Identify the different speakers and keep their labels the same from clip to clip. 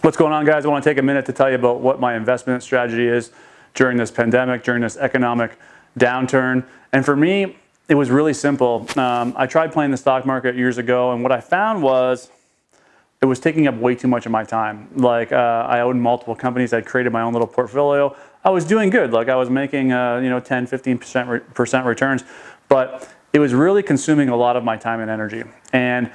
Speaker 1: What's going on, guys? I want to take a minute to tell you about what my investment strategy is during this pandemic, during this economic downturn. And for me, it was really simple. I tried playing the stock market years ago, and what I found was it was taking up way too much of my time. Like I owned multiple companies. I'd created my own little portfolio. I was doing good. Like I was making 10, 15% returns, but it was really consuming a lot of my time and energy. And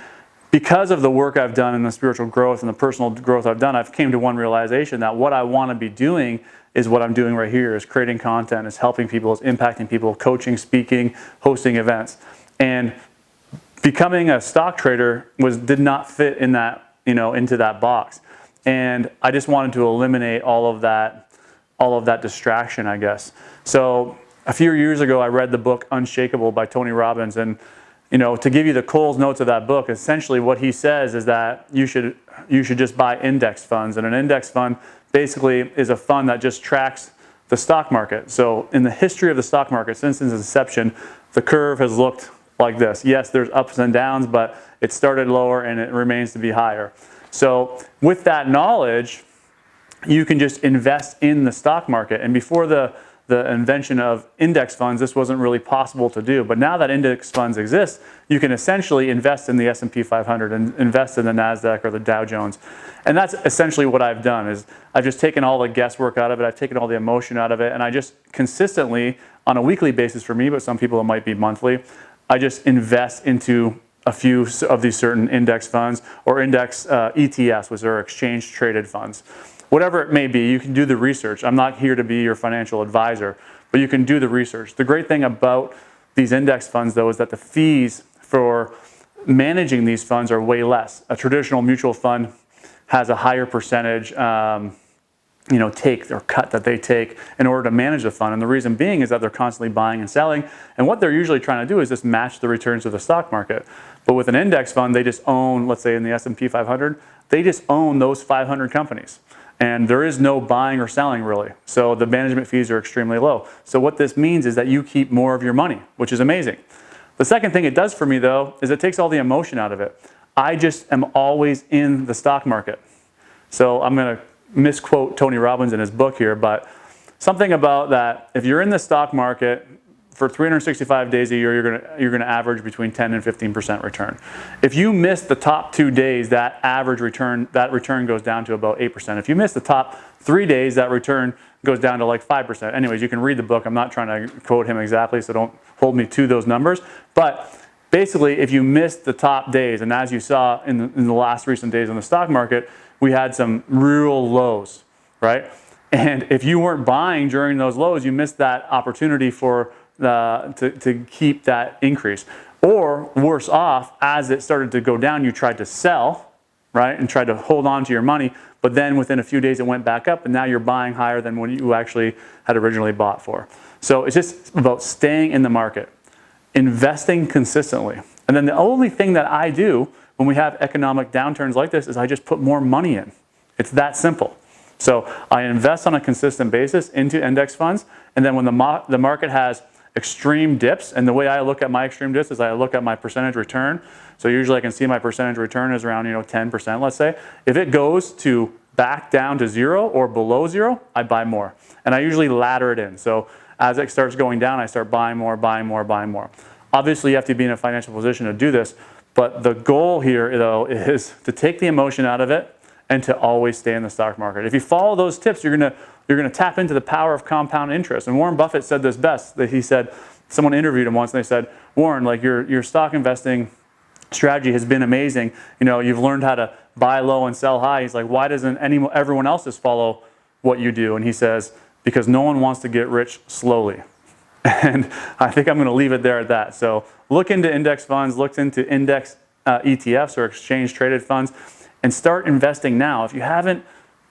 Speaker 1: because of the work I've done and the spiritual growth and the personal growth I've done, I've came to one realization that what I want to be doing is what I'm doing right here, is creating content, is helping people, is impacting people, coaching, speaking, hosting events. And becoming a stock trader did not fit in that, into that box. And I just wanted to eliminate all of that distraction, I guess. So a few years ago, I read the book Unshakable by Tony Robbins, and to give you the Coles notes of that book, essentially what he says is that you should just buy index funds. And an index fund basically is a fund that just tracks the stock market. So in the history of the stock market, since its inception, the curve has looked like this. Yes, there's ups and downs, but it started lower and it remains to be higher. So with that knowledge, you can just invest in the stock market. And before the invention of index funds, this wasn't really possible to do. But now that index funds exist, you can essentially invest in the S&P 500 and invest in the NASDAQ or the Dow Jones. And that's essentially what I've done, is I've just taken all the guesswork out of it. I've taken all the emotion out of it. And I just consistently, on a weekly basis for me, but some people it might be monthly, I just invest into a few of these certain index funds or index ETFs, which are exchange traded funds. Whatever it may be, you can do the research. I'm not here to be your financial advisor, but you can do the research. The great thing about these index funds, though, is that the fees for managing these funds are way less. A traditional mutual fund has a higher percentage take or cut that they take in order to manage the fund. And the reason being is that they're constantly buying and selling. And what they're usually trying to do is just match the returns of the stock market. But with an index fund, they just own, let's say in the S&P 500, they just own those 500 companies. And there is no buying or selling really. So the management fees are extremely low. So what this means is that you keep more of your money, which is amazing. The second thing it does for me, though, is it takes all the emotion out of it. I just am always in the stock market. So I'm going to misquote Tony Robbins in his book here, but something about that, if you're in the stock market for 365 days a year, you're going to average between 10 and 15% return. If you miss the top 2 days, that return goes down to about 8%. If you miss the top 3 days, that return goes down to like 5%. Anyways, you can read the book. I'm not trying to quote him exactly, so don't hold me to those numbers. But basically, if you miss the top days, and as you saw in the last recent days on the stock market, we had some real lows, right? And if you weren't buying during those lows, you missed that opportunity to keep that increase. Or worse off, as it started to go down, you tried to sell, right, and tried to hold on to your money, but then within a few days it went back up and now you're buying higher than what you actually had originally bought for. So it's just about staying in the market, investing consistently. And then the only thing that I do when we have economic downturns like this is I just put more money in. It's that simple. So I invest on a consistent basis into index funds, and then when the market has extreme dips, and the way I look at my extreme dips is I look at my percentage return. So usually I can see my percentage return is around 10%, let's say. If it goes to back down to 0 or below 0, I buy more. And I usually ladder it in. So as it starts going down, I start buying more, buying more, buying more. Obviously you have to be in a financial position to do this, but the goal here, though, is to take the emotion out of it and to always stay in the stock market. If you follow those tips, you're gonna tap into the power of compound interest. And Warren Buffett said this best. That he said, someone interviewed him once, and they said, "Warren, like your stock investing strategy has been amazing. You've learned how to buy low and sell high." He's like, "Why doesn't everyone else just follow what you do?" And he says, "Because no one wants to get rich slowly." And I think I'm going to leave it there at that. So look into index funds, look into index ETFs or exchange traded funds, and start investing now. If you haven't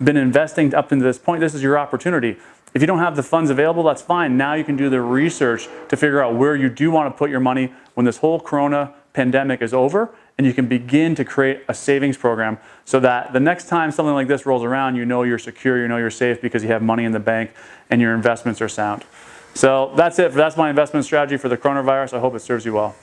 Speaker 1: been investing up into this point, this is your opportunity. If you don't have the funds available, that's fine. Now you can do the research to figure out where you do want to put your money when this whole corona pandemic is over, and you can begin to create a savings program so that the next time something like this rolls around, you're secure, you're safe because you have money in the bank and your investments are sound. So that's it. That's my investment strategy for the coronavirus. I hope it serves you well.